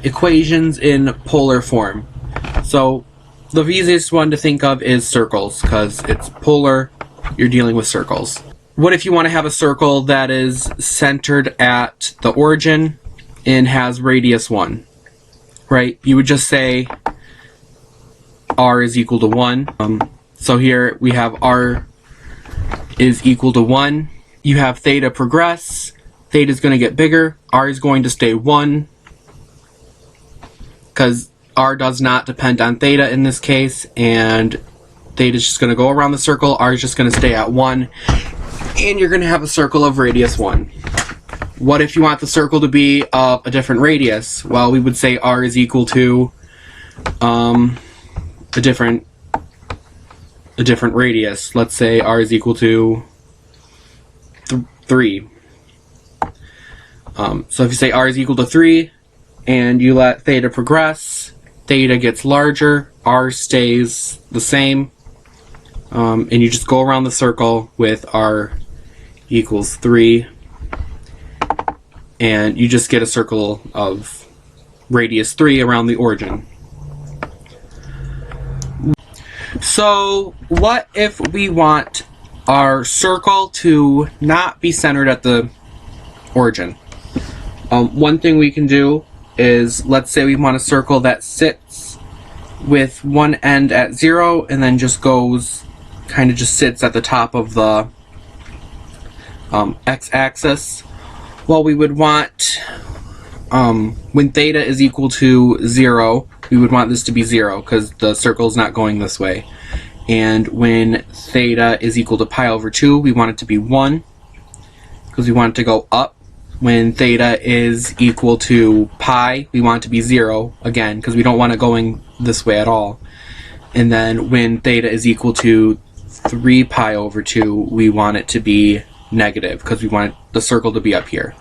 equations in polar form. So the easiest one to think of is circles, because it's polar, you're dealing with circles. What if you want to have a circle that is centered at the origin and has radius 1, right? You would just say r is equal to 1. So here we have r is equal to 1. You have theta progress. Theta is going to get bigger. R is going to stay 1, because r does not depend on theta in this case, and theta is just going to go around the circle. R is just going to stay at 1, and you're going to have a circle of radius 1. What if you want the circle to be of a different radius? Well, we would say r is equal to a different radius. Let's say r is equal to 3. So if you say r is equal to 3 and you let theta progress, theta gets larger, r stays the same, and you just go around the circle with r equals 3, and you just get a circle of radius 3 around the origin. So what if we want our circle to not be centered at the origin? One thing we can do is, let's say we want a circle that sits with one end at 0 and then just goes, kind of just sits at the top of the x-axis. Well, we would want, when theta is equal to 0, we would want this to be 0, because the circle is not going this way. And when theta is equal to pi over 2, we want it to be 1, because we want it to go up. When theta is equal to pi, we want it to be 0, again, because we don't want it going this way at all. And then when theta is equal to 3 pi over 2, we want it to be negative, because we want the circle to be up here.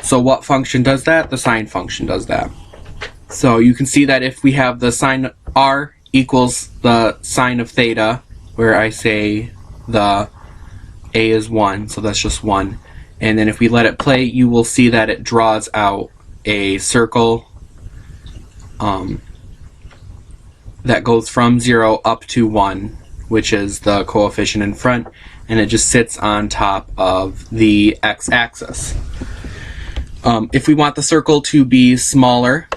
So what function does that? The sine function does that. So you can see that if we have the sine r equals the sine of theta, where I say the a is 1, so that's just 1. And then if we let it play, you will see that it draws out a circle that goes from 0 up to 1, which is the coefficient in front, and it just sits on top of the x-axis. If we want the circle to be smaller,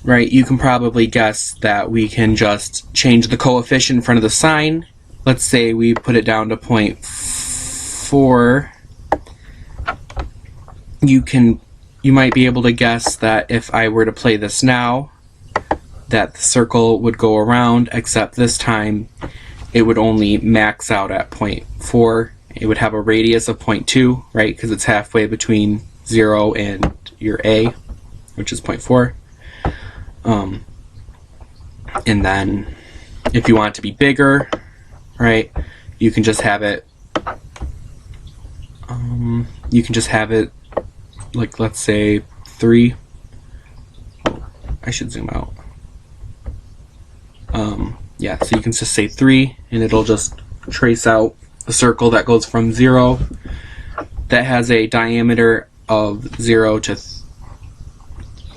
right, you can probably guess that we can just change the coefficient in front of the sine. Let's say we put it down to 0.4. You might be able to guess that if I were to play this now, that the circle would go around, except this time it would only max out at 0.4. It would have a radius of 0.2, right, because it's halfway between 0 and your a, which is 0.4. And then if you want it to be bigger, right, you can just have it like, let's say 3. I should zoom out. Yeah, so you can just say 3, and it'll just trace out a circle that goes from 0, that has a diameter of 0 to,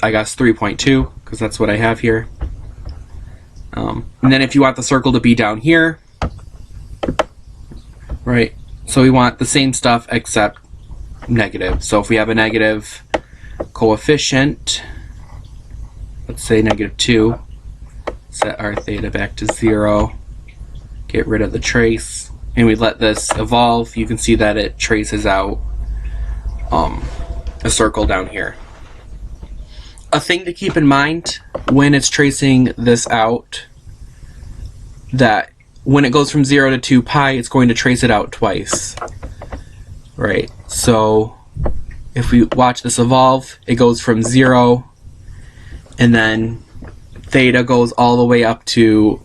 I guess, 3.2, because that's what I have here. And then if you want the circle to be down here, right, so we want the same stuff except negative. So if we have a negative coefficient, let's say -2, set our theta back to 0, get rid of the trace, and we let this evolve, you can see that it traces out a circle down here. A thing to keep in mind when it's tracing this out, that when it goes from 0 to 2 pi, it's going to trace it out twice. Right, so if we watch this evolve, it goes from 0, and then theta goes all the way up to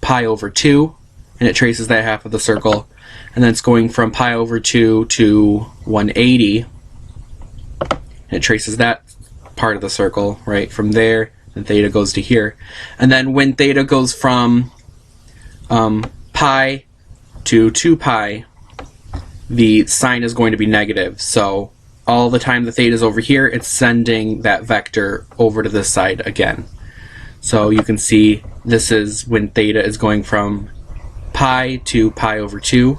pi over 2, and it traces that half of the circle, and then it's going from pi over 2 to 180, and it traces that part of the circle, right, from there, and theta goes to here. And then when theta goes from pi to 2 pi, the sign is going to be negative. So all the time the theta is over here, it's sending that vector over to this side again. So you can see this is when theta is going from pi to pi over 2.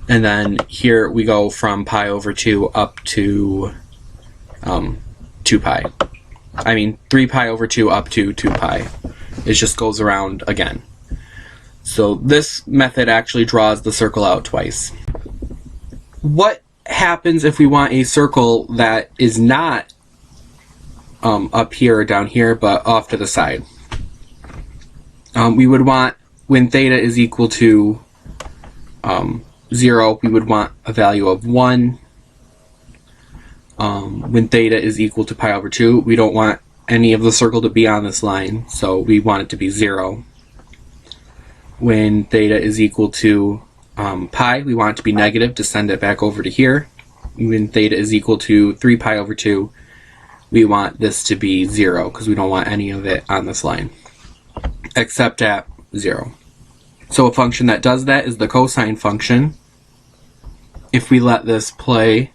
And then here we go from pi over 2 up to 2 pi. I mean 3 pi over 2 up to 2 pi. It just goes around again. So this method actually draws the circle out twice. What happens if we want a circle that is not up here or down here, but off to the side? We would want, when theta is equal to 0, we would want a value of 1. When theta is equal to pi over 2, we don't want any of the circle to be on this line, so we want it to be 0. When theta is equal to pi, we want it to be negative to send it back over to here. When theta is equal to 3 pi over 2, we want this to be 0 because we don't want any of it on this line, except at 0. So a function that does that is the cosine function. If we let this play,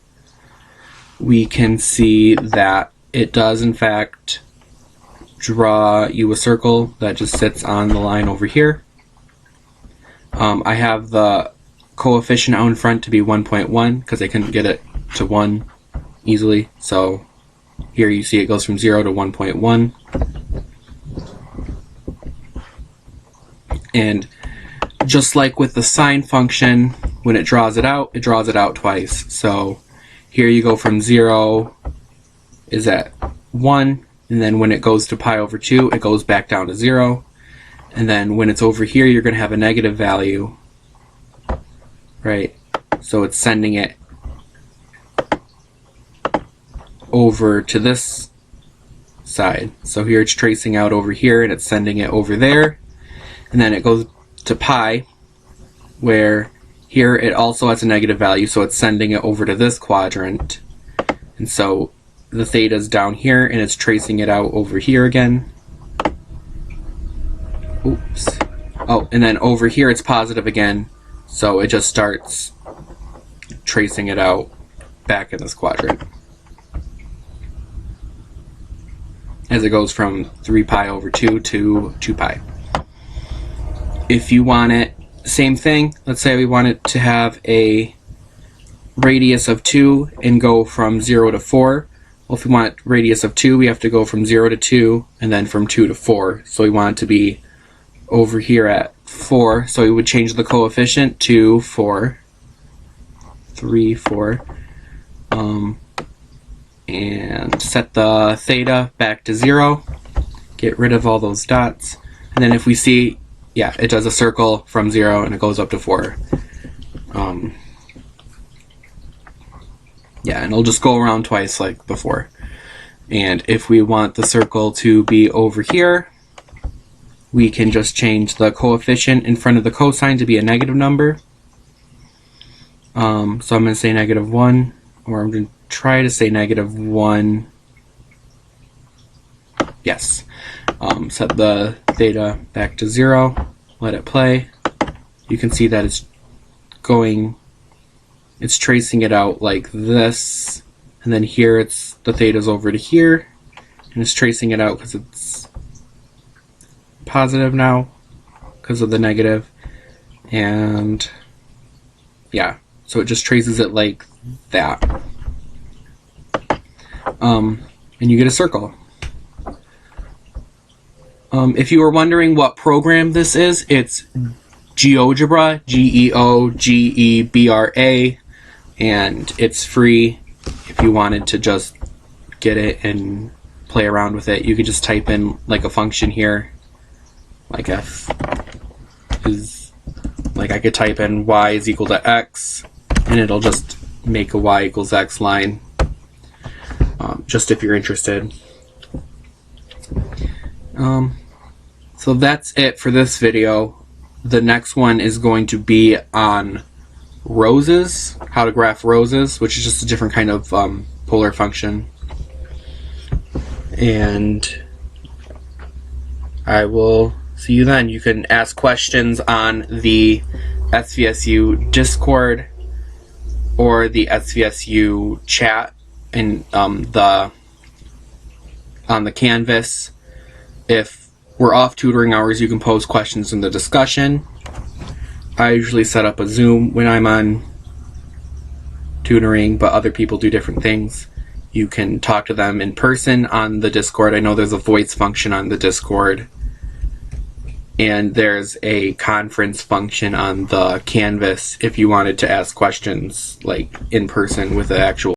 we can see that it does in fact draw you a circle that just sits on the line over here. I have the coefficient out in front to be 1.1 because I couldn't get it to 1 easily. So here you see it goes from 0 to 1.1. And just like with the sine function, when it draws it out twice. So here you go from 0 is at 1, and then when it goes to pi over 2, it goes back down to 0. And then when it's over here, you're going to have a negative value, right? So it's sending it over to this side. So here it's tracing out over here, and it's sending it over there. And then it goes to pi, where here it also has a negative value, so it's sending it over to this quadrant. And so the theta's down here, and it's tracing it out over here again. Oops. Oh, and then over here it's positive again, so it just starts tracing it out back in this quadrant as it goes from 3 pi over 2 to 2 pi. If you want it, same thing, let's say we want it to have a radius of 2 and go from 0 to 4. Well, if we want radius of 2, we have to go from 0 to 2 and then from 2 to 4. So we want it to be over here at 4, so we would change the coefficient to 4, 3, 4, and set the theta back to 0, get rid of all those dots, and then if we see, yeah, it does a circle from 0 and it goes up to 4. Yeah, and it'll just go around twice like before. And if we want the circle to be over here, we can just change the coefficient in front of the cosine to be a negative number. So I'm going to say -1, or I'm going to try to say -1. Yes. Set the theta back to 0, let it play. You can see that it's tracing it out like this, and then here the theta's over to here, and it's tracing it out because it's positive now because of the negative, and yeah, so it just traces it like that, and you get a circle. If you were wondering what program this is, it's GeoGebra, GeoGebra, and it's free. If you wanted to just get it and play around with it, you could just type in like a function here, like f is, like I could type in y is equal to x, and it'll just make a y equals x line, just if you're interested. So that's it for this video. The next one is going to be on roses, how to graph roses, which is just a different kind of polar function. And I will see you then. You can ask questions on the SVSU Discord, or the SVSU chat and on the Canvas. If we're off tutoring hours, you can pose questions in the discussion. I usually set up a Zoom when I'm on tutoring, but other people do different things. You can talk to them in person on the Discord. I know there's a voice function on the Discord, and there's a conference function on the Canvas if you wanted to ask questions like in person with the actual